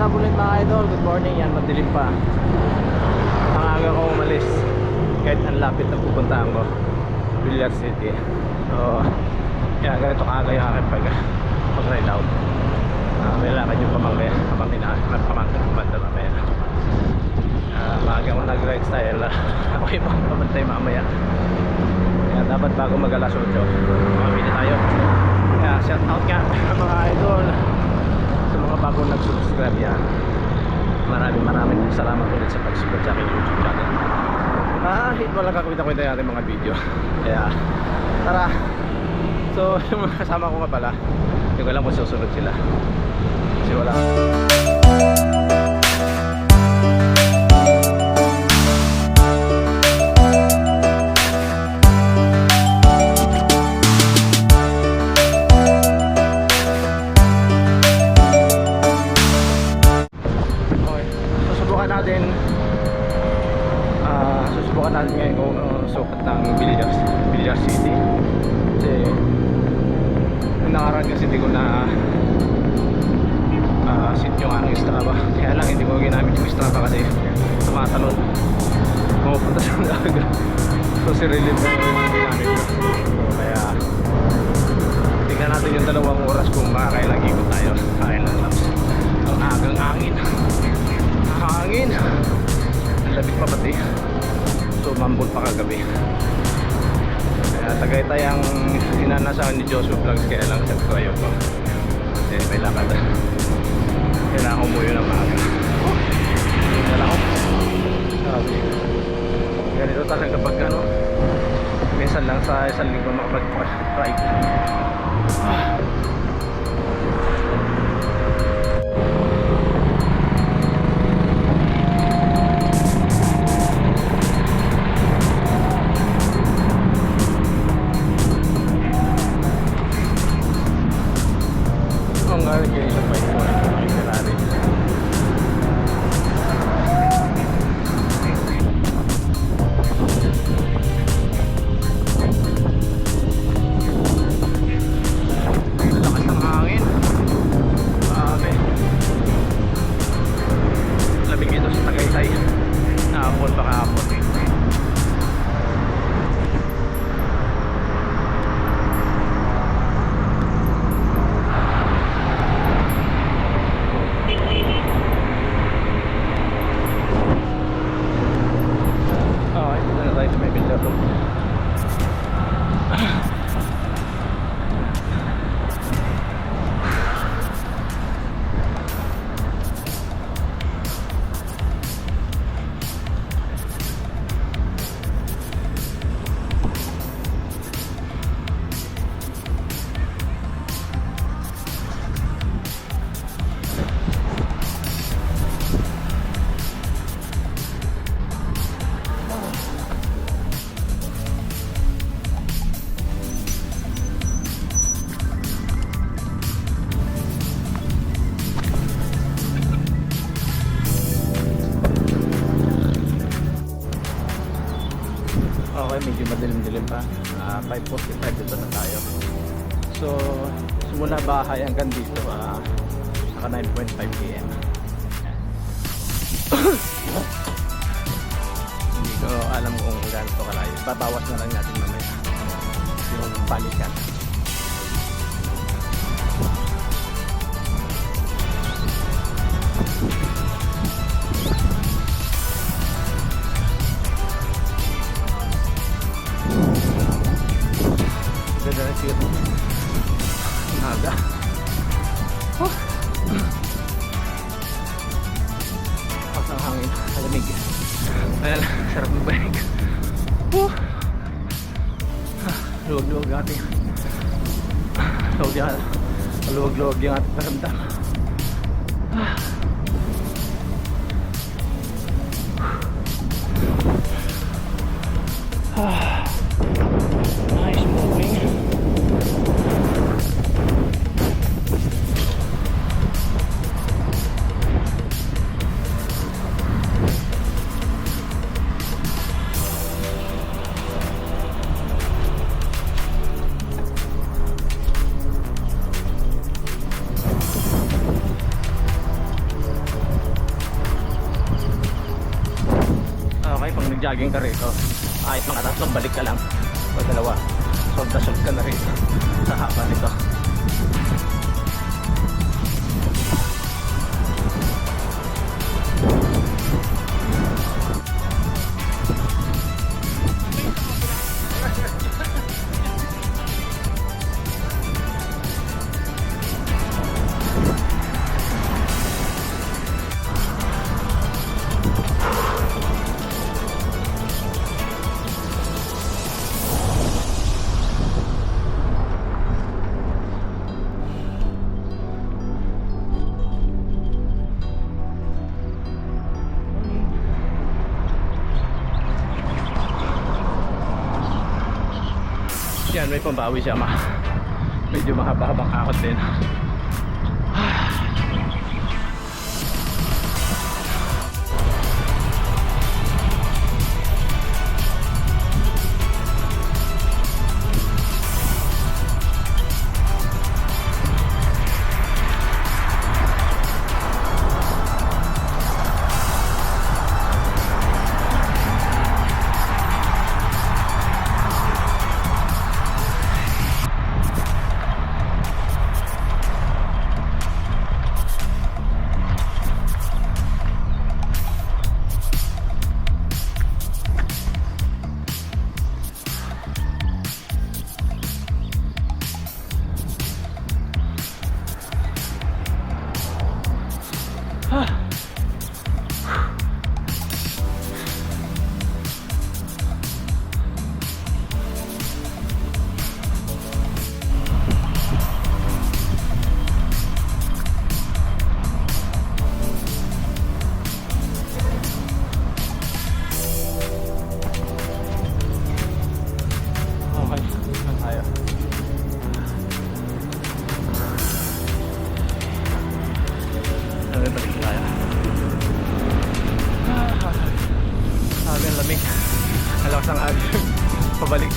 up ulit mga idol? Good morning, yan madilim pa. Ang aga ko umalis kahit ang lapit na pupuntahan ko, Villar City. So yan, ganito kaaga yung aking pag-ride out. May lakad yung pamangkin kumanda mamaya. Maaga ko nag-ride style. Ako yung pamantay mamaya. Kaya dapat bago mag-alas 8 mamili tayo. Kaya shout out nga mga idol sa mga bagong nag-subscribe yan. Maraming salamat ulit sa pag-subscribe sa aking YouTube channel. Hit mo lang kakwita-kwita natin mga video. Kaya tara. So yung mga kasama ko nga pala, hindi ko alam kung susunod sila kasi wala. Susubukan natin ngayon kung sukat ng Villar City kasi yung nakaraan kasi hindi ko na sit yung anong Strava, kaya lang hindi ko ginamit yung Strava kasi tumatalon pumupunta sa dagat. So si Relief na yung ginamit ko, kaya tingnan natin yung 2 oras kung makakailang ikot tayo, kailang laps. Ang agang hangin ang labit pa pati. So mambol pa kagabi. Kaya Tagaytay ang sinanasahan ni Joshua Vlogs, kaya lang sabi ko ayoko kasi may lakad. Kailangan ko umuwi ng maaga. Kailangan ko sabi ganito talaga pag ano, minsan lang sa isang linggo makapag-ride. Okay, medyo madilim-dilim pa. 5:45 dito na tayo. So simula bahay hanggang dito naka 9:5 PM. Hindi ko alam kung gaano to kalayo. Babawas na lang natin mamaya yung balikan. Ganda na siya naga. Pasang hangin, malamig. Ayan, sarap ng bike. Luwag-luwag yung ating luwag-luwag yung ating paramdam. Nice moving. mag-jogging ka rito, kahit mga 3 balik ka lang o 2, solve na solve ka na rito sa haba nito. Yan, may pambawi siya medyo mahaba-habang akot din. Pabalik.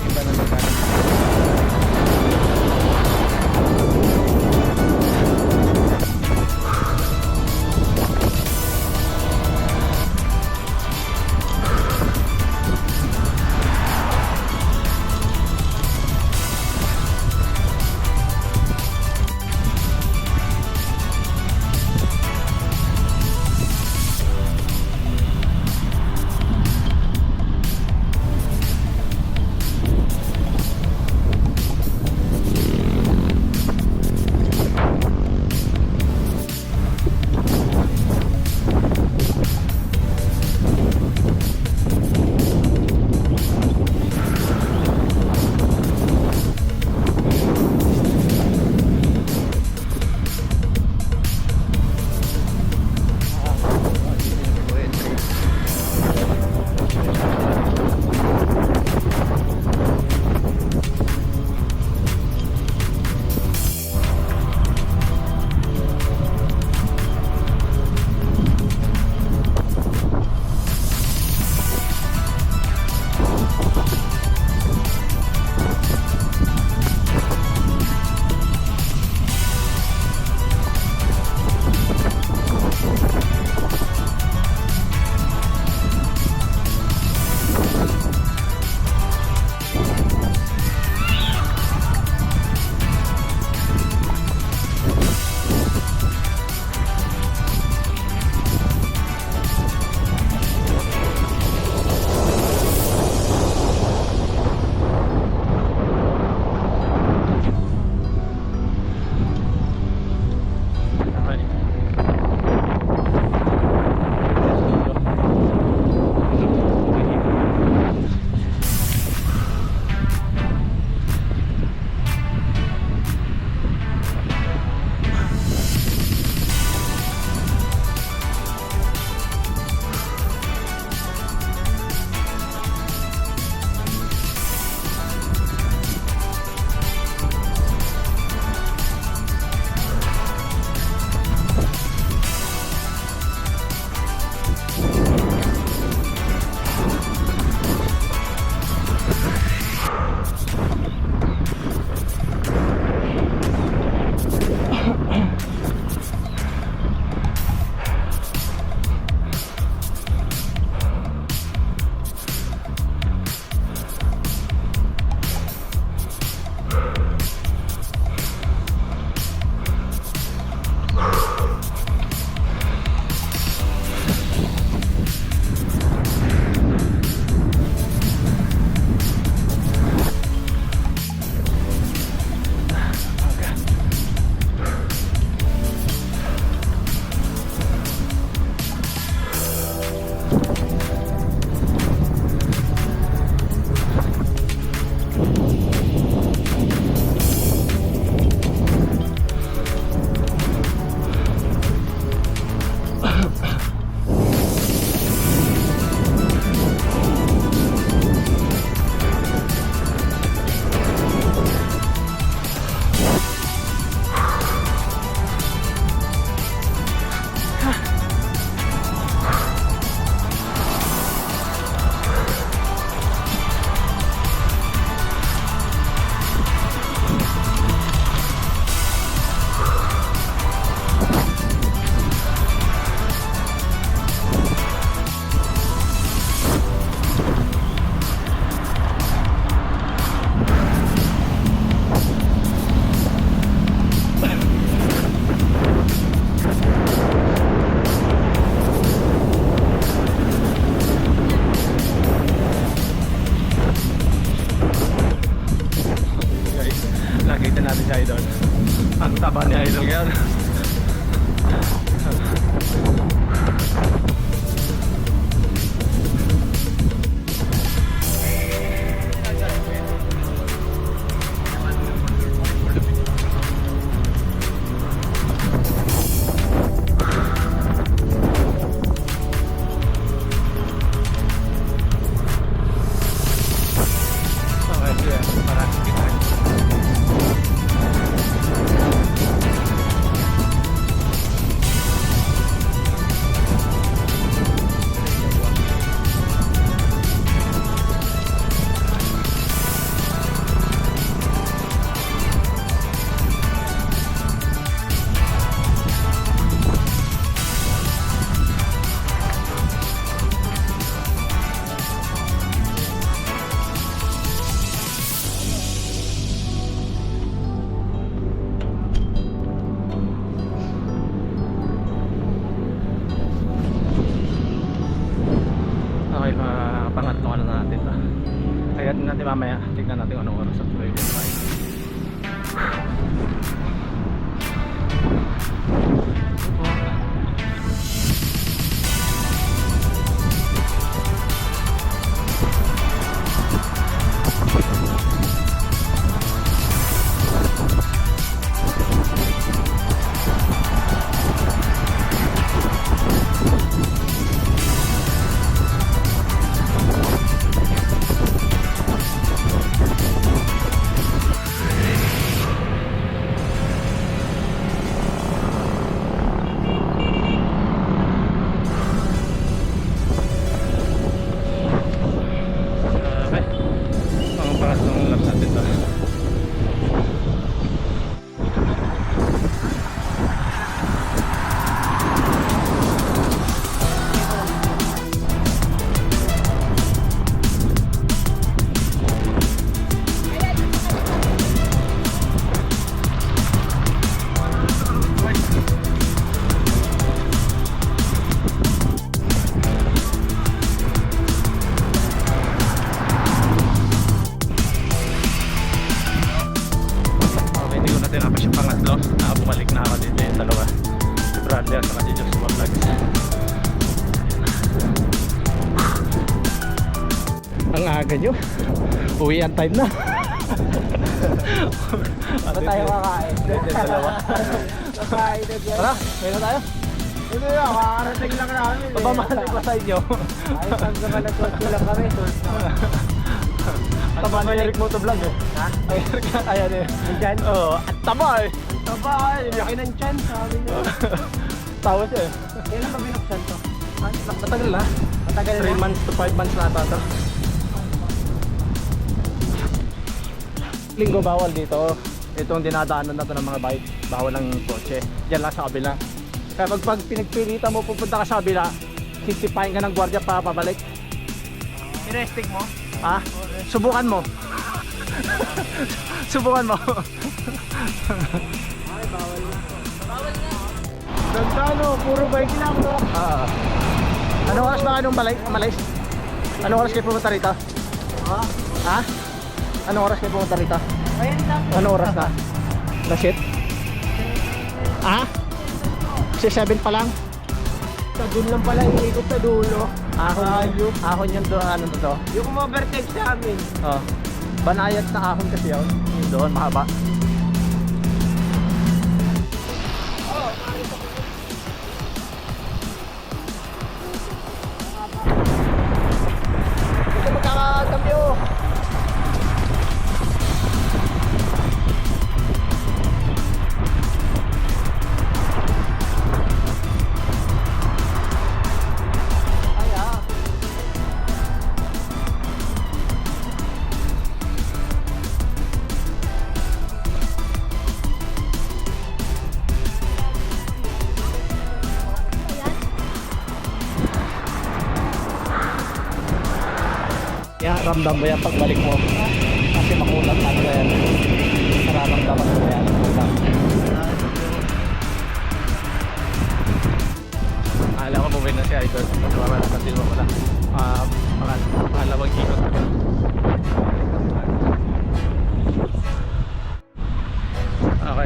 Iba na magkano. nakita natin si Idol. Ang taba ni Idol ngayon. Okay, pangatlo ano na natin to. Kaya natin mamaya, tignan natin kung anong oras at tuloy din tayo. Tinapos yung pangatlo, bumalik na ako dito yung dalawa, si Bradley at saka si Joshua Vlogs. Ang aga nyo, uwian time na. Ba tayo kakain? Yung dalawa. Kakain na dyan. Tara, may na tayo. Hindi na, kakarating lang namin. Pabamahal pa sa inyo. Ayos ang naman na source lang kami. Taba ni Eric Motovlog eh. Ha? Ayan eh. Nandyan? Oo, at taba eh. Taba, laki ng chan, sabi niya. Tawa siya eh. Kailan ba binuksan to? Matagal na. Matagal na? 3 months to 5 months na ata to. Linggo bawal dito. Itong dinadaanan na to ng mga bike. Bawal ang kotse. Diyan lang sa kabila. Kaya pag pinagpilitan mo pupunta ka sa kabila, sisipain ka ng gwardiya para pabalik. Inestig mo? Ha? Subukan mo. Subukan mo. Ay, bawal na. Bawal na. Ganda puro bike lang no? Anong oras ba kayo nung malis? Anong oras kayo pumunta rito? Ha? Ha? Anong oras kayo pumunta rito? Ayan lang. Anong oras na? Na shit? Ha? Si 7 pa lang? Sa doon lang pala iikot sa dulo. Ahon yun doon, ano to? Yung overtake sa amin. Oh. Banayad na ahon kasi yun. Yun doon, mahaba. Ito magkakagambyo. Kaya ramdam mo yan pagbalik mo. Kasi makulat talaga yan. Nararamdaman mo yan. Makulat. Alam ko bumin na si Idol. Nagwawala na din mo wala. Pangalawang ikot.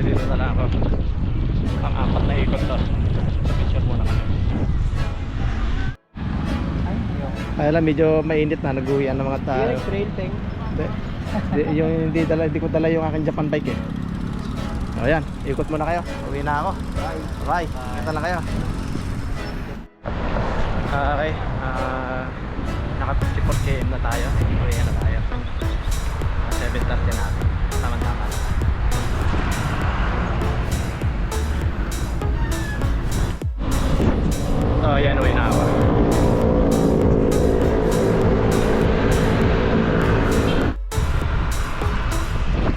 kaya dito na lang ako. Ang apat na ikot to. Sa picture muna kami. Kaya lang medyo mainit na, nag-uwian ng mga tao. trail thing. Hindi ko dala yung aking Japan bike eh. O yan, ikot muna kayo. Uwi na ako. Bye. Kita lang kayo. Okay. Naka 54 km na tayo. Uwi na tayo. 7:30 na. Tama-tama na. Oh, yan, uwi na ako.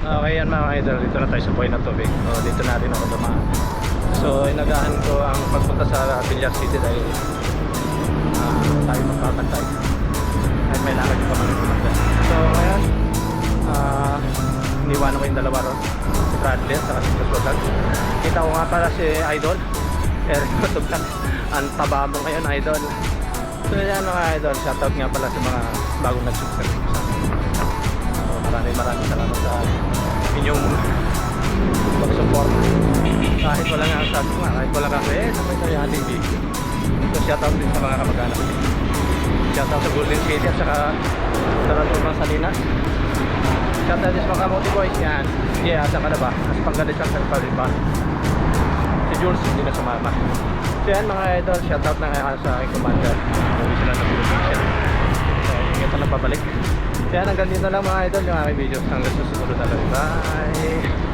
Okay yan mga idol, dito na tayo sa buhay ng tubig. Dito na rin ako dumaan. So inagahan ko ang pagpunta sa Villar City dahil tayo magkakantay. At may lakad ko kami pumunta. So ngayon, iniwanan ko yung dalawa ron. Si Bradley at si Josuagan. Kita ko nga pala si Idol. Eric Matuglan. Ang taba mo ngayon, Idol. So yan mga idol, shoutout nga pala sa mga bagong nag-subscribe sa akin. Maraming salamat sa inyong pag-support. Kahit wala nga sabi ko nga, kahit wala ka sabay sa yung ating video. So shoutout din sa mga kamag-anak. Shoutout sa Golden City at saka Tarantulang Salinas. Shoutout din sa mga Kamote Boys yan. Yeah, saan ka na ba? As Pangalisan sa Palipa. Si Jules hindi na sumama. So yan mga idol, shoutout na nga sa aking commander. Hindi sila sa production. So ito na pabalik. Kaya hanggang dito lang mga idol yung aking videos. Hanggang sa susunod na lang. Bye!